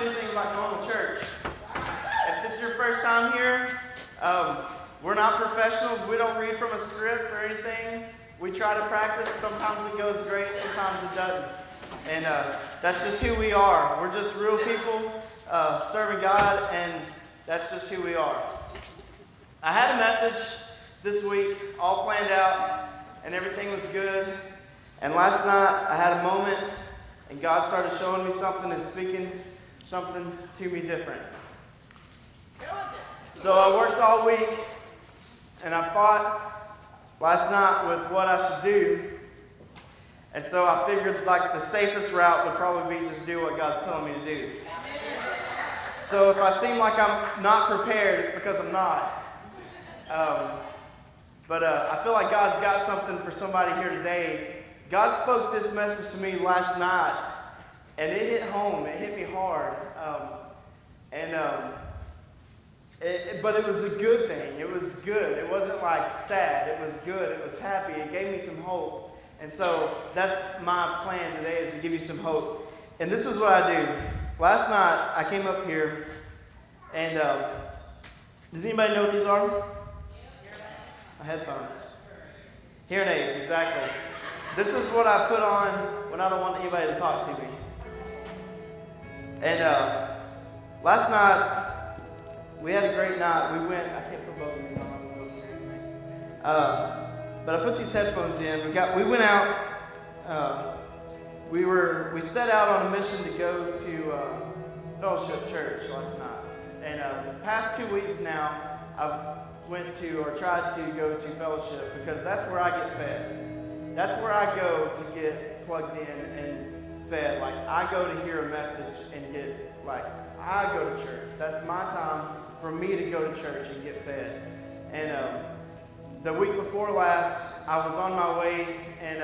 do things like normal church. If it's your first time here, we're not professionals. We don't read from a script or anything. We try to practice. Sometimes it goes great, sometimes it doesn't. And that's just who we are. We're just real people serving God, and that's just who we are. I had a message this week, all planned out, and everything was good. And last night, I had a moment, and God started showing me something and speaking something to me different. So I worked all week, and I fought last night with what I should do. And so I figured like the safest route would probably be just do what God's telling me to do. So if I seem like I'm not prepared, it's because I'm not. But I feel like God's got something for somebody here today. God spoke this message to me last night, and it hit home. It hit me hard. But it was a good thing. It was good. It wasn't like sad. It was good. It was happy. It gave me some hope. And so that's my plan today, is to give you some hope. And this is what I do. Last night, I came up here, and does anybody know what these are? Headphones. Hearing aids, exactly. This is what I put on when I don't want anybody to talk to me. And last night, we had a great night. We went, I can't put both of these on. But I put these headphones in. We went out. We set out on a mission to go to Fellowship Church last night. And the past 2 weeks now, I've went to or tried to go to Fellowship because that's where I get fed. That's where I go to get plugged in and fed. Like, I go to hear a message and I go to church. That's my time for me to go to church and get fed. And the week before last, I was on my way, and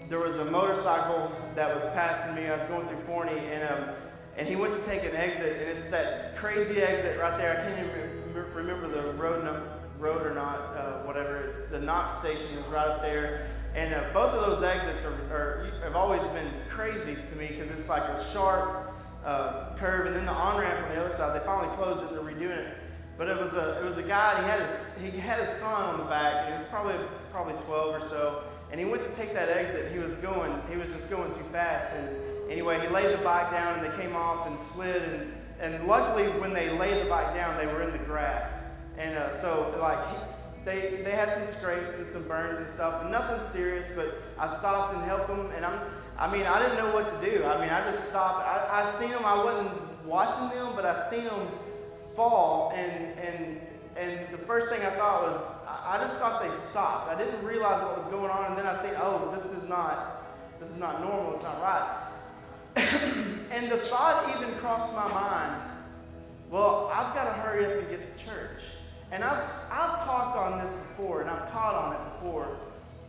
there was a motorcycle that was passing me. I was going through Forney, and he went to take an exit, and it's that crazy exit right there. I can't even remember the road or not, whatever. It's the Knox station is right up there. And both of those exits have always been crazy to me because it's like a sharp curve, and then the on-ramp on the other side. They finally closed it and they're redoing it. But it was a guy, and he had his son on the back, and he was probably 12 or so. And he went to take that exit. He was just going too fast. And anyway, he laid the bike down, and they came off and slid. And luckily, when they laid the bike down, they were in the grass. And so they had some scrapes and some burns and stuff, and nothing serious. But I stopped and helped them. And I didn't know what to do. I just stopped. I seen them. I wasn't watching them, but I seen them fall. And the first thing I thought was, I just thought they stopped. I didn't realize what was going on. And then I said, oh, this is not normal. It's not right. And the thought even crossed my mind, well, I've got to hurry up and get to church. And I've talked on this before, and I've taught on it before,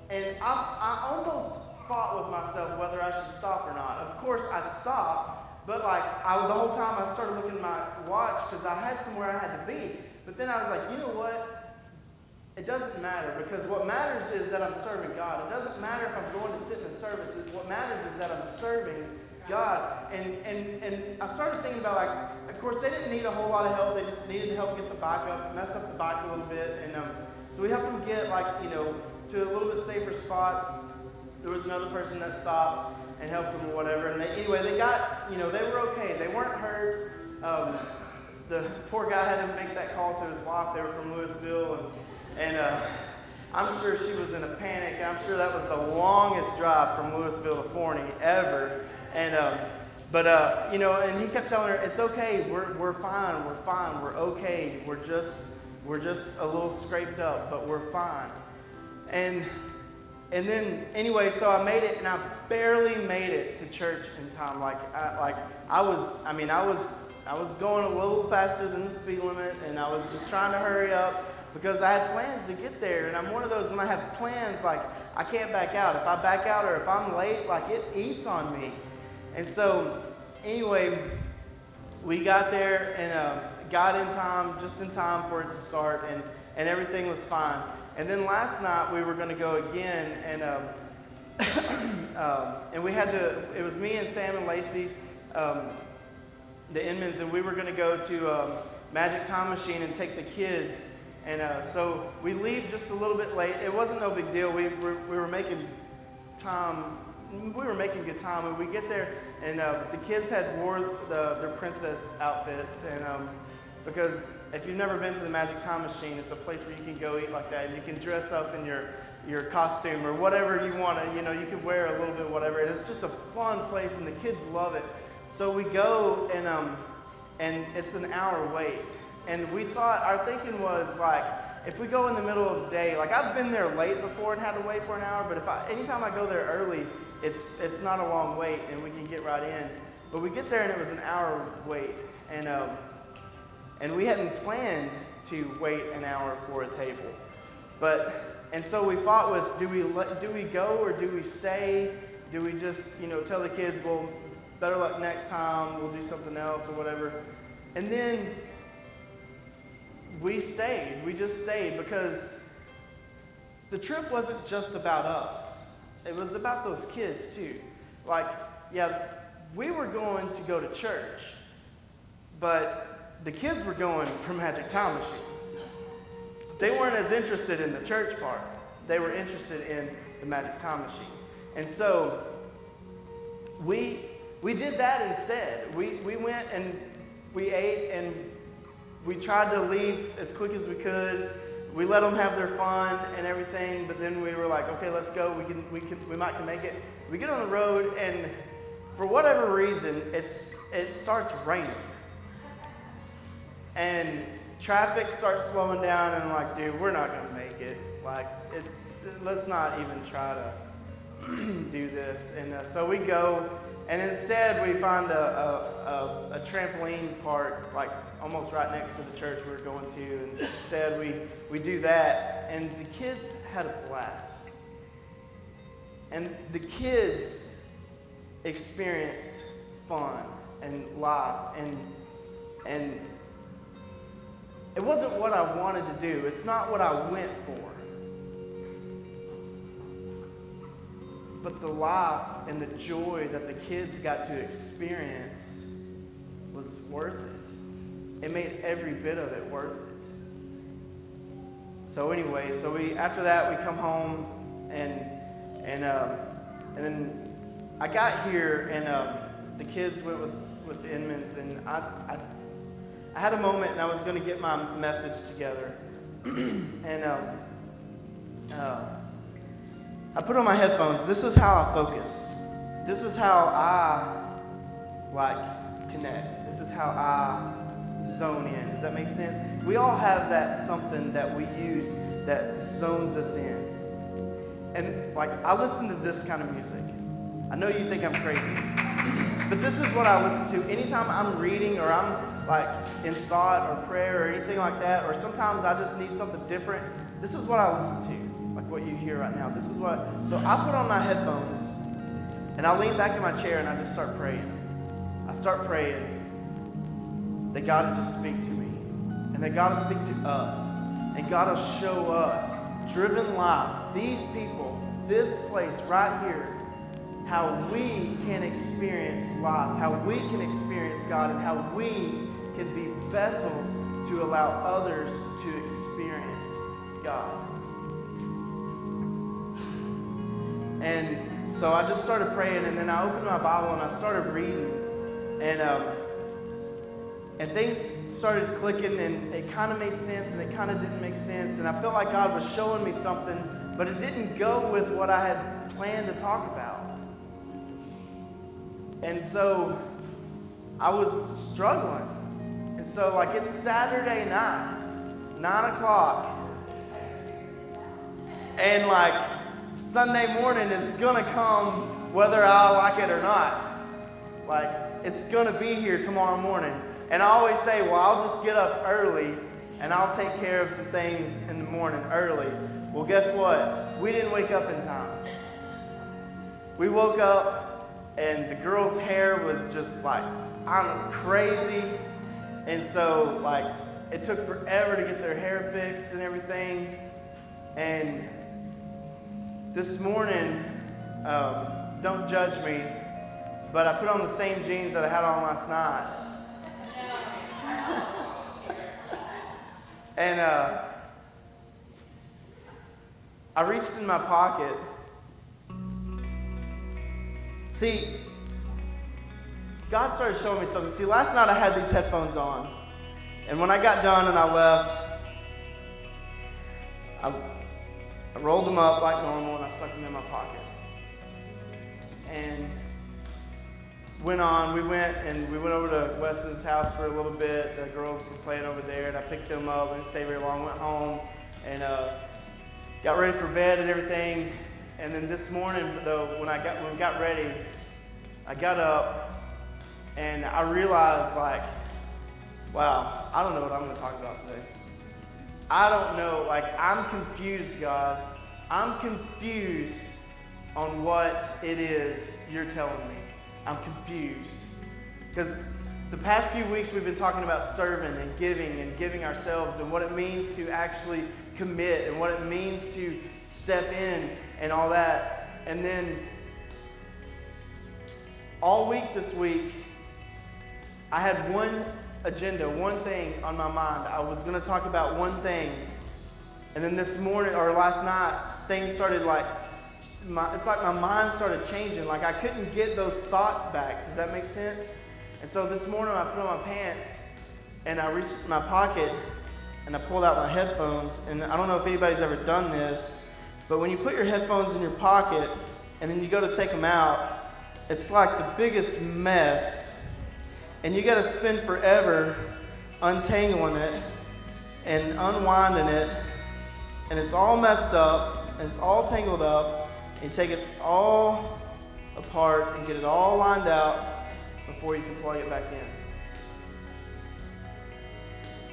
and I almost fought with myself whether I should stop or not. Of course, I stopped, but the whole time I started looking at my watch because I had somewhere I had to be. But then I was like, you know what? It doesn't matter, because what matters is that I'm serving God. It doesn't matter if I'm going to sit in the services. What matters is that I'm serving God. And I started thinking about, of course, they didn't need a whole lot of help. They just needed help get the bike up, mess up the bike a little bit. And so we helped them get to a little bit safer spot. There was another person that stopped and helped them or whatever. And they got, they were okay. They weren't hurt. The poor guy had to make that call to his wife. They were from Louisville, and I'm sure she was in a panic. I'm sure that was the longest drive from Louisville to Forney ever. And and he kept telling her, "It's okay. We're fine. We're fine. We're okay. We're just a little scraped up, but we're fine." And then anyway, so I made it, and I barely made it to church in time. I was going a little faster than the speed limit, and I was just trying to hurry up because I had plans to get there. And I'm one of those, when I have plans, I can't back out. If I back out or if I'm late, it eats on me. And so, anyway, we got there and got in time, just in time for it to start, and everything was fine. And then last night we were going to go again, and and we had it was me and Sam and Lacey. the Inmans, and we were going to go to Magic Time Machine and take the kids. And so we leave just a little bit late. It wasn't no big deal. We were making time. We were making good time, and we get there, and the kids had wore their princess outfits, and because if you've never been to the Magic Time Machine, it's a place where you can go eat like that, and you can dress up in your costume or whatever you want to. You can wear a little bit whatever, and it's just a fun place, and the kids love it. So we go, and it's an hour wait, and we thought, our thinking was like, if we go in the middle of the day, like I've been there late before and had to wait for an hour, but anytime I go there early, it's not a long wait and we can get right in. But we get there and it was an hour wait, and we hadn't planned to wait an hour for a table. And so we fought with, do we go or do we stay? Do we just tell the kids, well, better luck next time, we'll do something else or whatever? And then we stayed. We just stayed because the trip wasn't just about us. It was about those kids too. Like, yeah, we were going to go to church, but the kids were going for Magic Time Machine. They weren't as interested in the church part. They were interested in the Magic Time Machine. And so we did that instead. We went and we ate and we tried to leave as quick as we could. We let them have their fun and everything, but then we were like, okay, let's go. We might can make it. We get on the road, and for whatever reason, it starts raining, and traffic starts slowing down. And I'm like, dude, we're not gonna make it. Like, let's not even try to do this. And so we go, and instead we find a trampoline park, like almost right next to the church we were going to. And instead we do that, and the kids had a blast. And the kids experienced fun and life, and it wasn't what I wanted to do. It's not what I went for. But the life and the joy that the kids got to experience was worth it. It made every bit of it worth it. So anyway, after that we come home, and then I got here, and the kids went with the Inmans, and I had a moment, and I was going to get my message together, and I put on my headphones. This is how I focus. This is how I connect. This is how I zone in. Does that make sense? We all have that something that we use that zones us in. And I listen to this kind of music. I know you think I'm crazy, but this is what I listen to anytime I'm reading, or I'm in thought or prayer or anything like that, or sometimes I just need something different. This is what I listen to, like what you hear right now. So I put on my headphones, and I lean back in my chair, and I just start praying. I start praying that God will just speak to me, and that God will speak to us, and God will show us, driven life, these people, this place right here, how we can experience life, how we can experience God, and how we can be vessels to allow others to experience God. And so I just started praying, and then I opened my Bible and I started reading, and things started clicking, and it kind of made sense, and it kind of didn't make sense, and I felt like God was showing me something, but it didn't go with what I had planned to talk about. And so I was struggling. And so it's Saturday night, 9 o'clock, and Sunday morning is gonna come whether I like it or not. It's gonna be here tomorrow morning. And I always say, well, I'll just get up early and I'll take care of some things in the morning early. Well, guess what? We didn't wake up in time. We woke up and the girl's hair was just I'm crazy. And so it took forever to get their hair fixed and everything. And this morning, don't judge me, but I put on the same jeans that I had on last night. And I reached in my pocket. See, God started showing me something. See, last night I had these headphones on. And when I got done and I left, I rolled them up like normal and I stuck them in my pocket. And we went over to Weston's house for a little bit. The girls were playing over there, and I picked them up. We didn't stay very long. Went home and got ready for bed and everything. And then this morning, though, when we got ready, I got up and I realized, like, wow, I don't know what I'm going to talk about today. I don't know. Like, I'm confused, God. I'm confused on what it is you're telling me. I'm confused. Because the past few weeks we've been talking about serving and giving ourselves and what it means to actually commit and what it means to step in and all that. And then all week this week, I had one agenda, one thing on my mind. I was going to talk about one thing. And then this morning or last night, things started it's like my mind started changing. Like I couldn't get those thoughts back. Does that make sense? And so this morning I put on my pants and I reached my pocket and I pulled out my headphones. And I don't know if anybody's ever done this, but when you put your headphones in your pocket and then you go to take them out, it's like the biggest mess. And you got to spend forever untangling it and unwinding it. And it's all messed up and it's all tangled up. And you take it all apart and get it all lined out before you can plug it back in.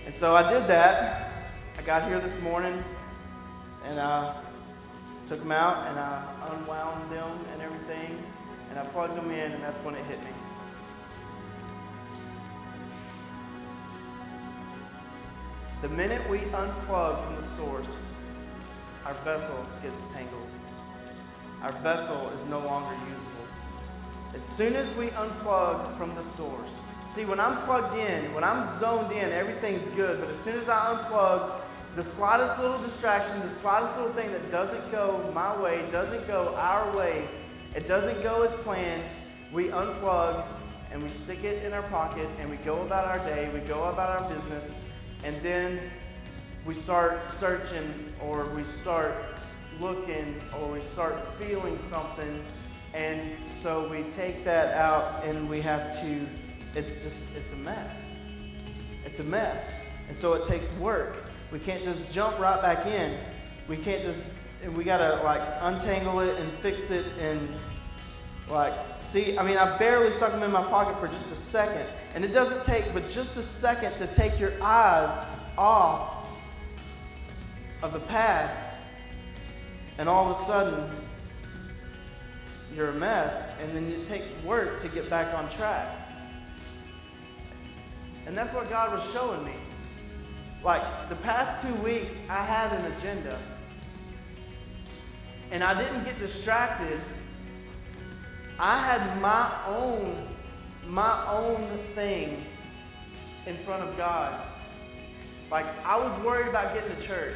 And so I did that. I got here this morning and I took them out and I unwound them and everything and I plugged them in, and that's when it hit me. The minute we unplug from the source, our vessel gets tangled. Our vessel is no longer usable. As soon as we unplug from the source, see, when I'm plugged in, when I'm zoned in, everything's good. But as soon as I unplug, the slightest little distraction, the slightest little thing that doesn't go my way, doesn't go our way, it doesn't go as planned, we unplug and we stick it in our pocket and we go about our day, we go about our business, and then we start searching or we start looking or we start feeling something, and so we take that out and we have to, it's a mess. It's a mess. And so it takes work. We can't just jump right back in. We gotta like untangle it and fix it and like, see, I mean, I barely stuck them in my pocket for just a second. And it doesn't take but just a second to take your eyes off of the path. And all of a sudden, you're a mess, and then it takes work to get back on track. And that's what God was showing me. Like, the past 2 weeks, I had an agenda. And I didn't get distracted. I had my own thing in front of God. Like, I was worried about getting to church.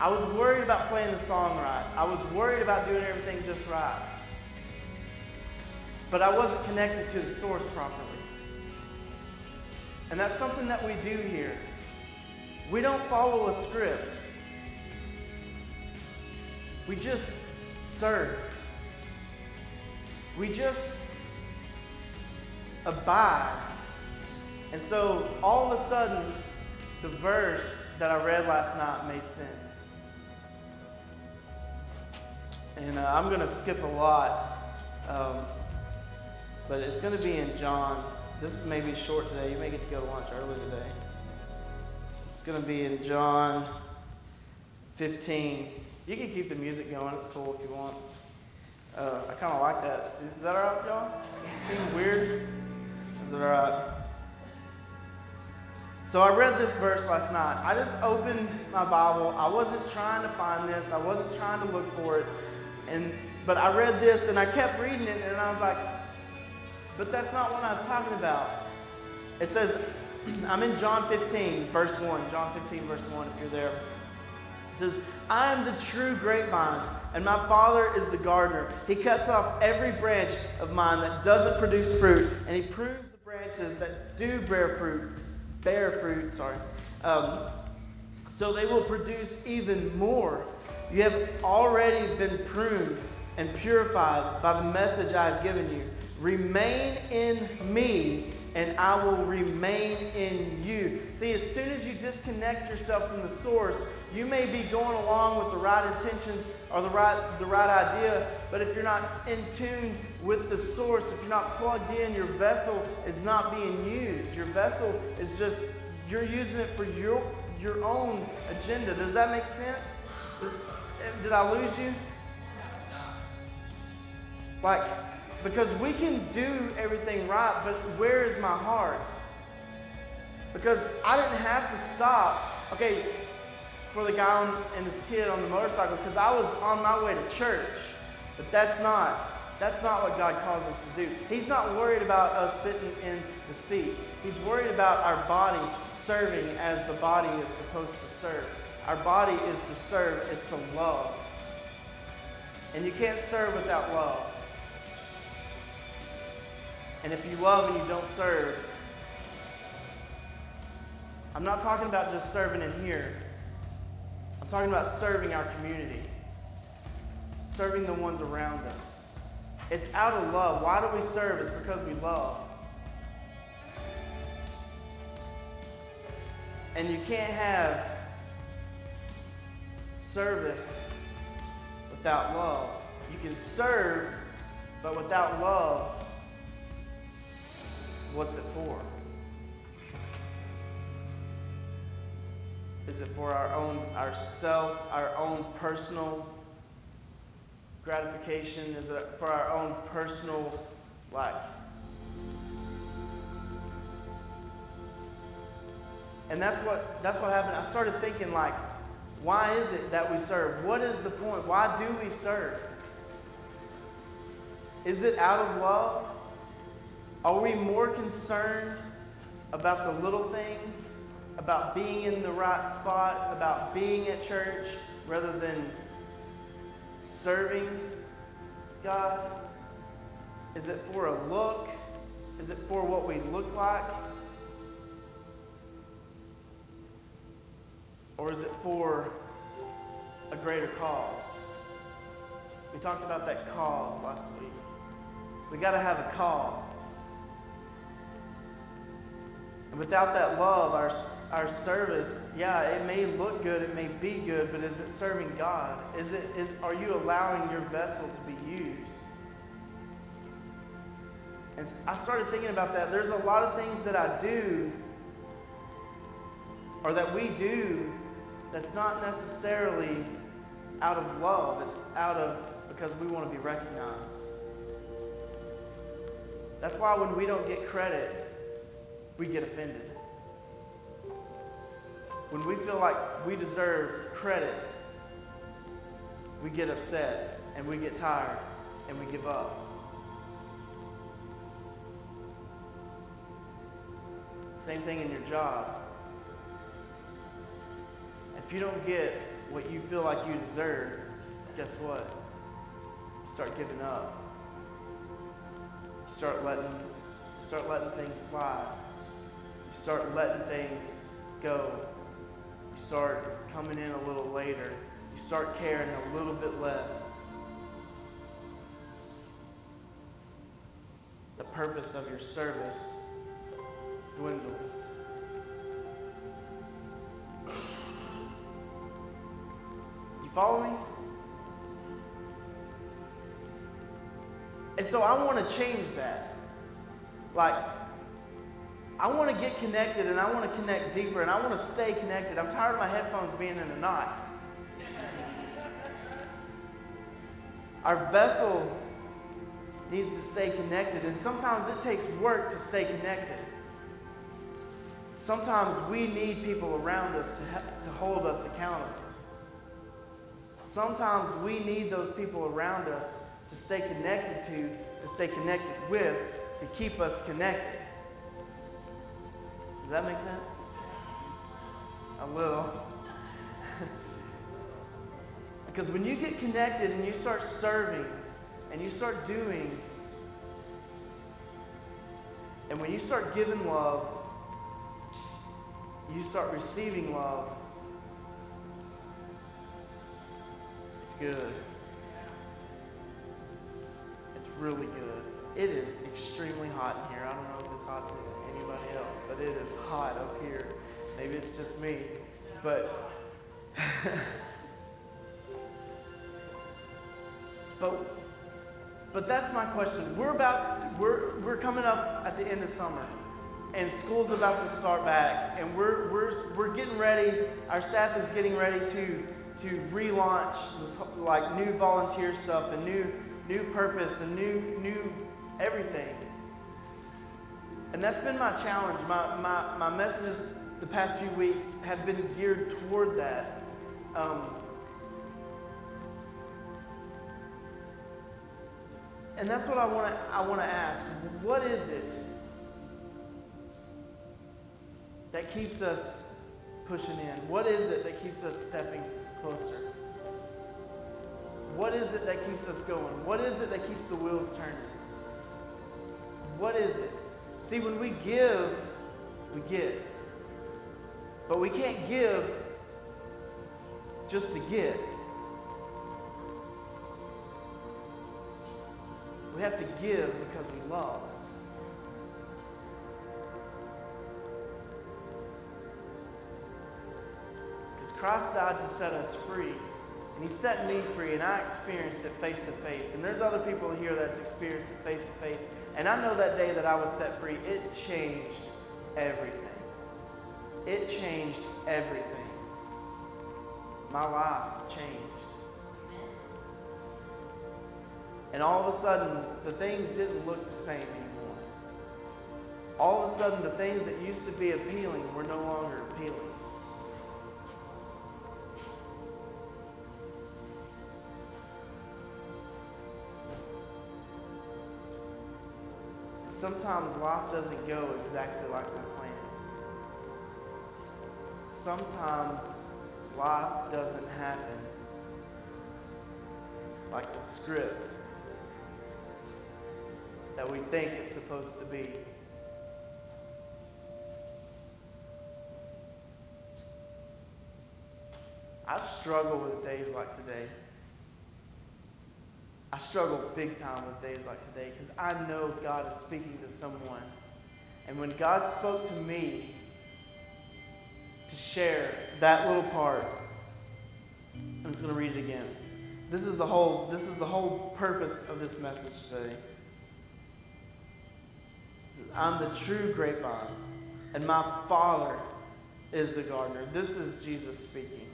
I was worried about playing the song right. I was worried about doing everything just right. But I wasn't connected to the source properly. And that's something that we do here. We don't follow a script. We just serve. We just abide. And so all of a sudden, the verse that I read last night made sense. And I'm going to skip a lot, but it's going to be in John. This is maybe short today. You may get to go to lunch early today. It's going to be in John 15. You can keep the music going. It's cool if you want. I kind of like that. Is that all right with y'all? Seem weird? Is it all right? So I read this verse last night. I just opened my Bible. I wasn't trying to find this. I wasn't trying to look for it. But I read this and I kept reading it and I was like, but that's not what I was talking about. It says, I'm in John 15, verse 1. John 15, verse 1, if you're there. It says, I am the true grapevine, and my Father is the gardener. He cuts off every branch of mine that doesn't produce fruit, and he prunes the branches that do bear fruit, so they will produce even more. You have already been pruned and purified by the message I have given you. Remain in me, and I will remain in you. See, as soon as you disconnect yourself from the source, you may be going along with the right intentions or the right idea, but if you're not in tune with the source, if you're not plugged in, your vessel is not being used. Your vessel is just, you're using it for your own agenda. Does that make sense? Did I lose you? Because we can do everything right, but where is my heart? Because I didn't have to stop, for the guy and his kid on the motorcycle, because I was on my way to church. But that's not what God calls us to do. He's not worried about us sitting in the seats. He's worried about our body serving as the body is supposed to serve. Our body is to serve, is to love. And you can't serve without love. And if you love and you don't serve, I'm not talking about just serving in here. I'm talking about serving our community. Serving the ones around us. It's out of love. Why do we serve? It's because we love. And you can't have service without love. You can serve, but without love, what's it for? Is it for our own personal gratification? Is it for our own personal life? And that's what happened. I started thinking, why is it that we serve? What is the point? Why do we serve? Is it out of love? Are we more concerned about the little things, about being in the right spot, about being at church, rather than serving God? Is it for a look? Is it for what we look like? Or is it for a greater cause? We talked about that cause last week. We got to have a cause. And without that love, our service, it may look good, it may be good, but is it serving God? Are you allowing your vessel to be used? And I started thinking about that. There's a lot of things that I do, or that we do, that's not necessarily out of love. It's because we want to be recognized. That's why when we don't get credit, we get offended. When we feel like we deserve credit, we get upset and we get tired and we give up. Same thing in your job. If you don't get what you feel like you deserve, guess what? You start giving up. You start letting things slide. You start letting things go. You start coming in a little later. You start caring a little bit less. The purpose of your service dwindles. You follow me? And so I want to change that. I want to get connected, and I want to connect deeper, and I want to stay connected. I'm tired of my headphones being in a knot. Our vessel needs to stay connected, and sometimes it takes work to stay connected. Sometimes we need people around us to hold us accountable. Sometimes we need those people around us to stay connected to stay connected with, to keep us connected. Does that make sense? A little. Because when you get connected and you start serving and you start doing, and when you start giving love, you start receiving love, it's good. It's really good. It is extremely hot in here. I don't know if it's hot to anybody else, but it is hot up here. Maybe it's just me. But but that's my question. We're coming up at the end of summer, and school's about to start back, and we're getting ready. Our staff is getting ready to relaunch this, like, new volunteer stuff and new purpose and new everything. And that's been my challenge. My messages the past few weeks have been geared toward that. And that's what I want to ask. What is it that keeps us pushing in? What is it that keeps us stepping closer? What is it that keeps us going? What is it that keeps the wheels turning? What is it? See, when we give, we get. But we can't give just to get. We have to give because we love. Because Christ died to set us free. And He set me free, and I experienced it face to face. And there's other people here that's experienced it face to face. And I know that day that I was set free, it changed everything. It changed everything. My life changed. And all of a sudden, the things didn't look the same anymore. All of a sudden, the things that used to be appealing were no longer appealing. Sometimes life doesn't go exactly like we planned. Sometimes life doesn't happen like the script that we think it's supposed to be. I struggle with days like today. I struggle big time with days like today because I know God is speaking to someone. And when God spoke to me to share that little part, I'm just going to read it again. This is the whole purpose of this message today. It says, I'm the true grapevine, and my Father is the gardener. This is Jesus speaking.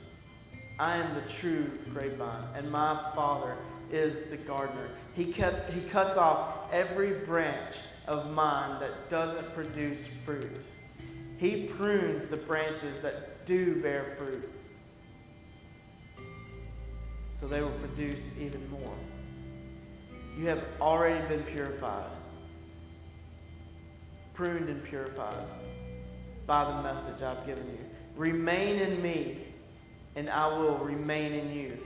I am the true grapevine, and my Father is the gardener. He cuts off every branch of mine that doesn't produce fruit. He prunes the branches that do bear fruit, so they will produce even more. You have already been purified, pruned and purified by the message I've given you. Remain in me, and I will remain in you.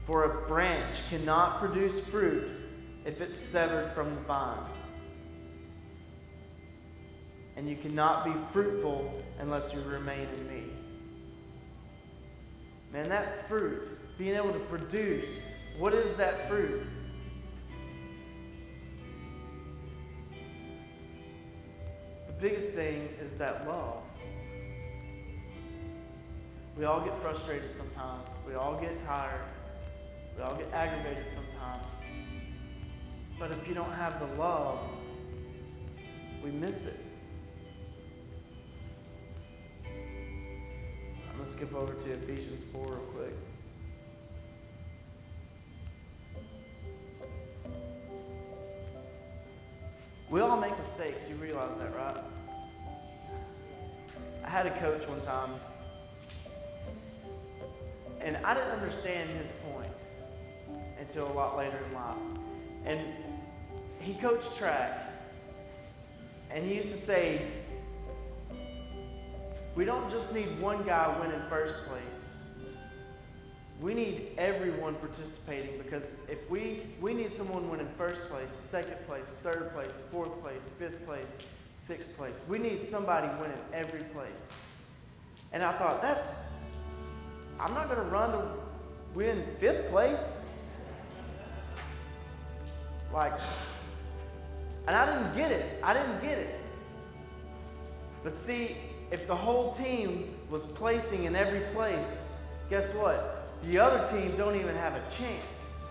For a branch cannot produce fruit if it's severed from the vine. And you cannot be fruitful unless you remain in me. Man, that fruit, being able to produce, what is that fruit? The biggest thing is that love. We all get frustrated sometimes. We all get tired. We all get aggravated sometimes. But if you don't have the love, we miss it. I'm going to skip over to Ephesians 4 real quick. We all make mistakes. You realize that, right? I had a coach one time, and I didn't understand his point until a lot later in life. And he coached track, and he used to say, We don't just need one guy winning first place. We need everyone participating, because if we need someone winning first place, second place, third place, fourth place, fifth place, sixth place. We need somebody winning every place. And I thought, I'm not going to run to win fifth place. And I didn't get it. But see, if the whole team was placing in every place, guess what? The other team don't even have a chance.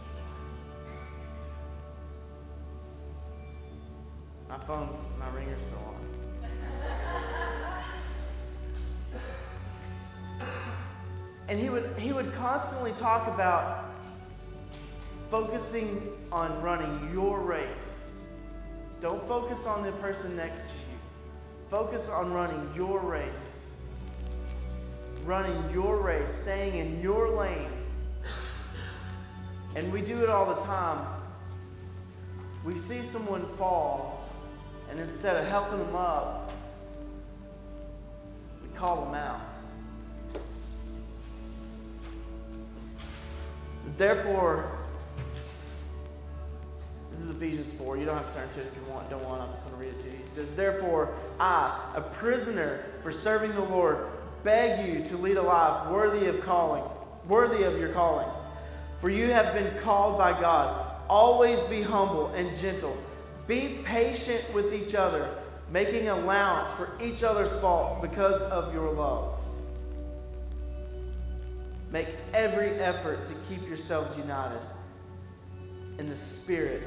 My ringer's still on. And he would constantly talk about focusing on running your race. Don't focus on the person next to you. Focus on running your race. Running your race, staying in your lane. And we do it all the time. We see someone fall, and instead of helping them up, we call them out. So therefore, this is Ephesians 4. You don't have to turn to it if you don't want. I'm just going to read it to you. He says, therefore, I, a prisoner for serving the Lord, beg you to lead a life worthy of your calling. For you have been called by God. Always be humble and gentle. Be patient with each other, making allowance for each other's faults because of your love. Make every effort to keep yourselves united in the Spirit,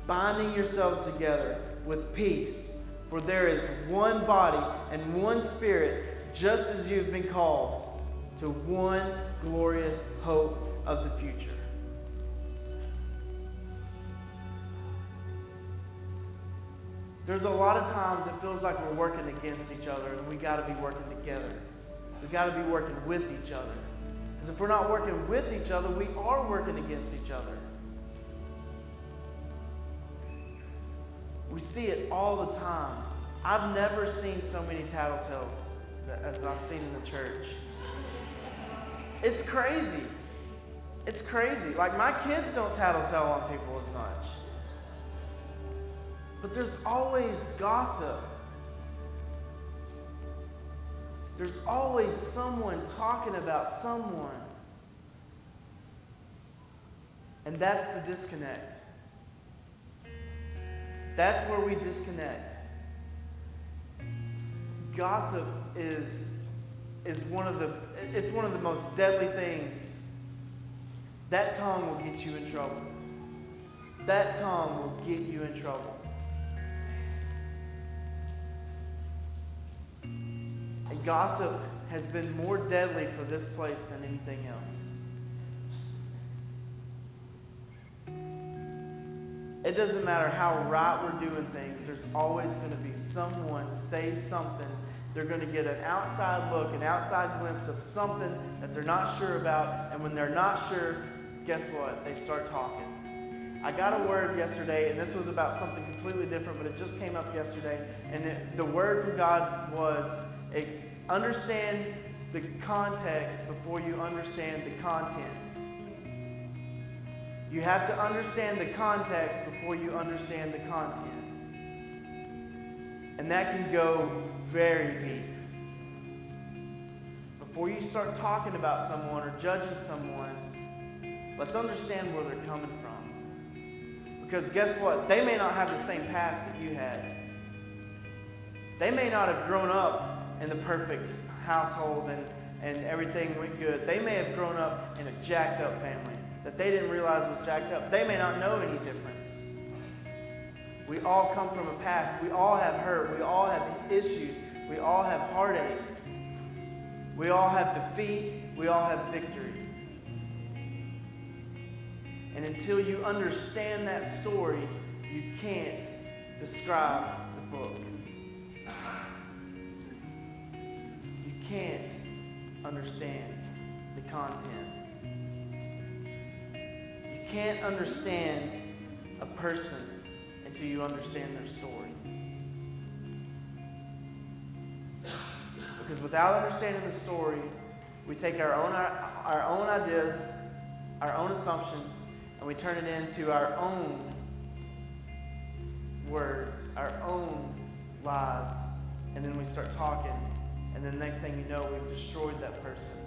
binding yourselves together with peace. For there is one body and one Spirit, just as you've been called to one glorious hope of the future. There's a lot of times it feels like we're working against each other, and we got to be working together. We got to be working with each other. Because if we're not working with each other, we are working against each other. We see it all the time. I've never seen so many tattletales as I've seen in the church. It's crazy. It's crazy. Like, my kids don't tattletale on people as much. But there's always gossip. There's always someone talking about someone. And that's the disconnect. That's where we disconnect. Gossip is one of the most deadly things. That tongue will get you in trouble. That tongue will get you in trouble. And gossip has been more deadly for this place than anything else. It doesn't matter how right we're doing things, there's always going to be someone say something. They're going to get an outside look, an outside glimpse of something that they're not sure about. And when they're not sure, guess what? They start talking. I got a word yesterday, and this was about something completely different, but it just came up yesterday. And the word from God was, understand the context before you understand the content. You have to understand the context before you understand the content. And that can go very deep. Before you start talking about someone or judging someone, let's understand where they're coming from. Because guess what? They may not have the same past that you had. They may not have grown up in the perfect household and everything went good. They may have grown up in a jacked up family that they didn't realize was jacked up. They may not know any difference. We all come from a past. We all have hurt. We all have issues. We all have heartache. We all have defeat. We all have victory. And until you understand that story, you can't describe the book. You can't understand the content. You can't understand a person until you understand their story. Because without understanding the story, we take our own ideas, our own assumptions, and we turn it into our own words, our own lies, and then we start talking, and then the next thing you know, we've destroyed that person.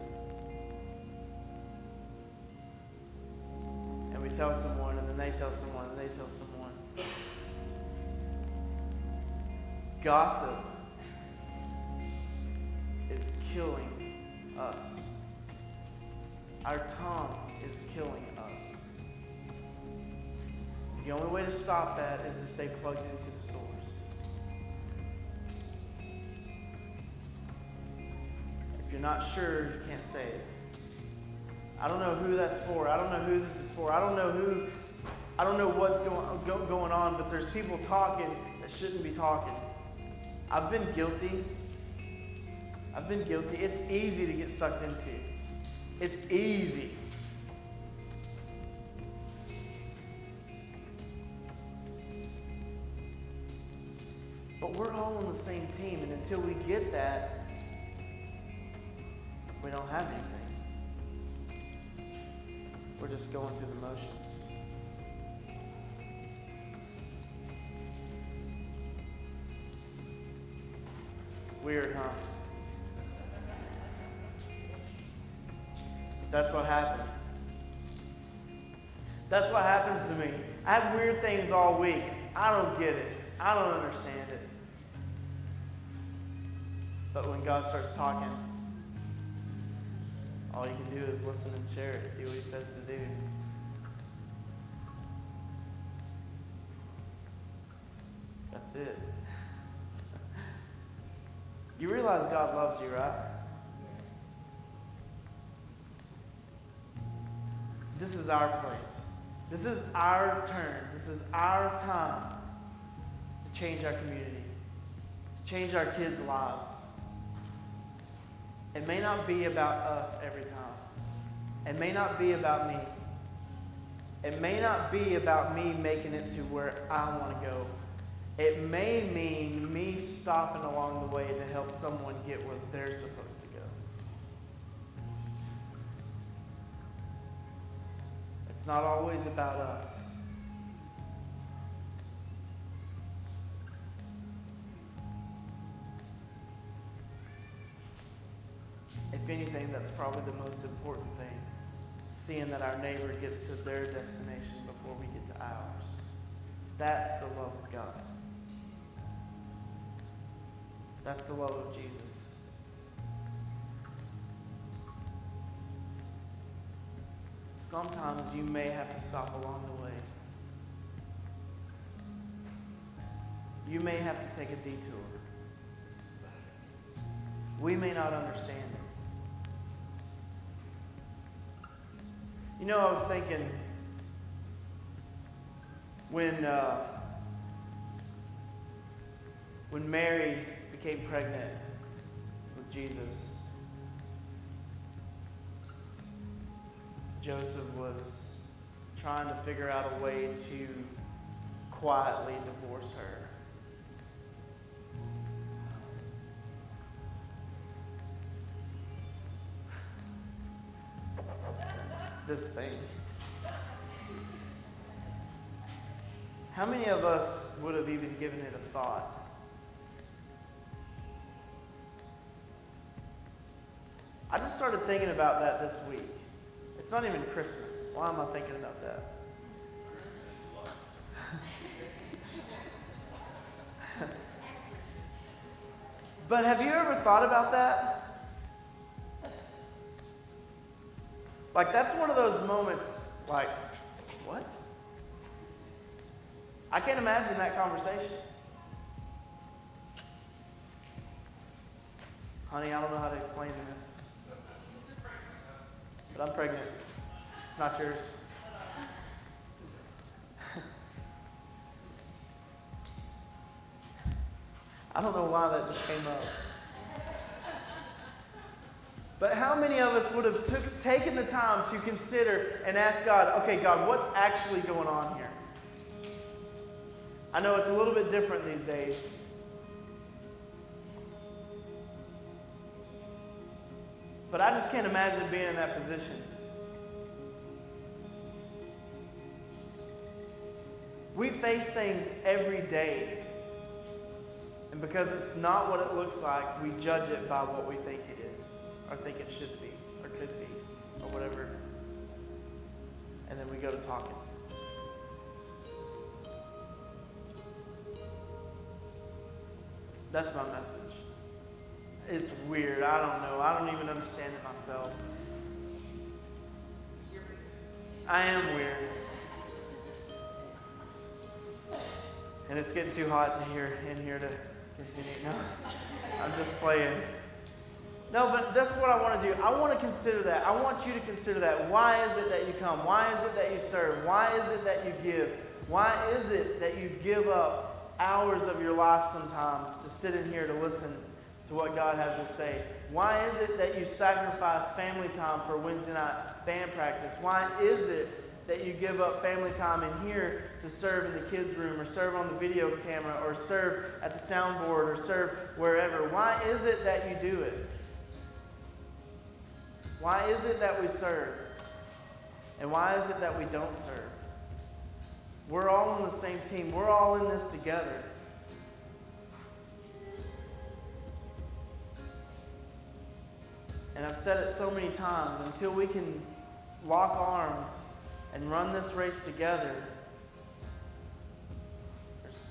And we tell someone, and then they tell someone, and they tell someone. Gossip is killing us. Our tongue is killing us. The only way to stop that is to stay plugged into the source. If you're not sure, you can't say it. I don't know who that's for. I don't know who this is for. I don't know what's going on, but there's people talking that shouldn't be talking. I've been guilty. It's easy to get sucked into. It's easy. But we're all on the same team, and until we get that, we don't have anything. We're just going through the motions. Weird, huh? That's what happened. That's what happens to me. I have weird things all week. I don't get it. I don't understand it. But when God starts talking, all you can do is listen and share it. Do what He says to do. That's it. You realize God loves you, right? This is our place. This is our turn. This is our time to change our community, to change our kids' lives. It may not be about us every time. It may not be about me. It may not be about me making it to where I want to go. It may mean me stopping along the way to help someone get where they're supposed to go. It's not always about us. If anything, that's probably the most important thing. Seeing that our neighbor gets to their destination before we get to ours. That's the love of God. That's the love of Jesus. Sometimes you may have to stop along the way. You may have to take a detour. We may not understand it. You know, I was thinking when Mary became pregnant with Jesus, Joseph was trying to figure out a way to quietly divorce her. This thing. How many of us would have even given it a thought? I just started thinking about that this week. It's not even Christmas. Why am I thinking about that? But have you ever thought about that? Like, that's one of those moments, like, what? I can't imagine that conversation. Honey, I don't know how to explain this. But I'm pregnant. It's not yours. I don't know why that just came up. But how many of us would have taken the time to consider and ask God, okay, God, what's actually going on here? I know it's a little bit different these days. But I just can't imagine being in that position. We face things every day. And because it's not what it looks like, we judge it by what we think it is, or think it should be, or could be, or whatever. And then we go to talking. That's my message. It's weird. I don't know. I don't even understand it myself. I am weird. And it's getting too hot in here to continue. No, I'm just playing. No, but that's what I want to do. I want to consider that. I want you to consider that. Why is it that you come? Why is it that you serve? Why is it that you give? Why is it that you give up hours of your life sometimes to sit in here to listen to what God has to say? Why is it that you sacrifice family time for Wednesday night band practice? Why is it that you give up family time in here to serve in the kids' room, or serve on the video camera, or serve at the soundboard, or serve wherever? Why is it that you do it? Why is it that we serve? And why is it that we don't serve? We're all on the same team. We're all in this together. And I've said it so many times, until we can lock arms and run this race together,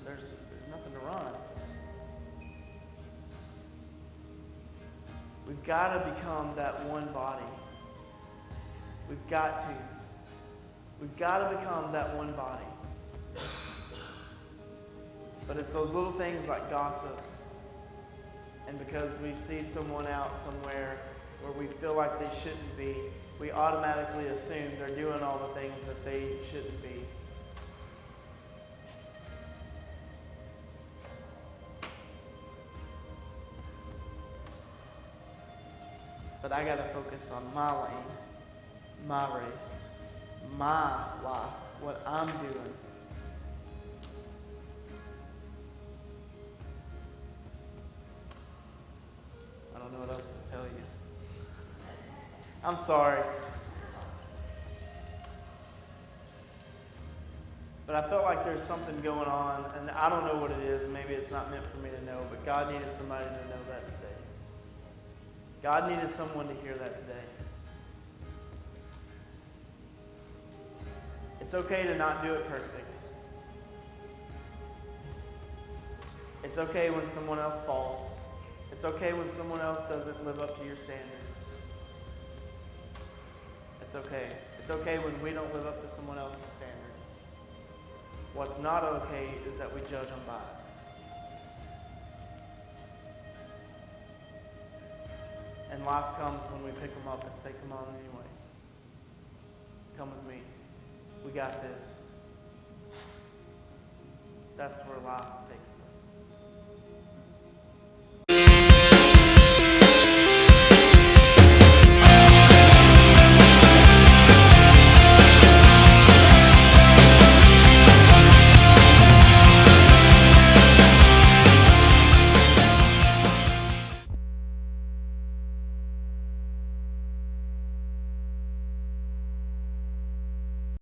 there's nothing to run. We've got to become that one body. We've got to. We've got to become that one body. But it's those little things like gossip. And because we see someone out somewhere where we feel like they shouldn't be, we automatically assume they're doing all the things that they shouldn't be. But I got to focus on my lane, my race, my life, what I'm doing. I don't know what else to tell you. I'm sorry. But I felt like there's something going on, and I don't know what it is, and maybe it's not meant for me to know, but God needed somebody to know that today. God needed someone to hear that today. It's okay to not do it perfect. It's okay when someone else falls. It's okay when someone else doesn't live up to your standards. It's okay. It's okay when we don't live up to someone else's standards. What's not okay is that we judge them by it. And life comes when we pick them up and say, come on anyway. Come with me. We got this. That's where life takes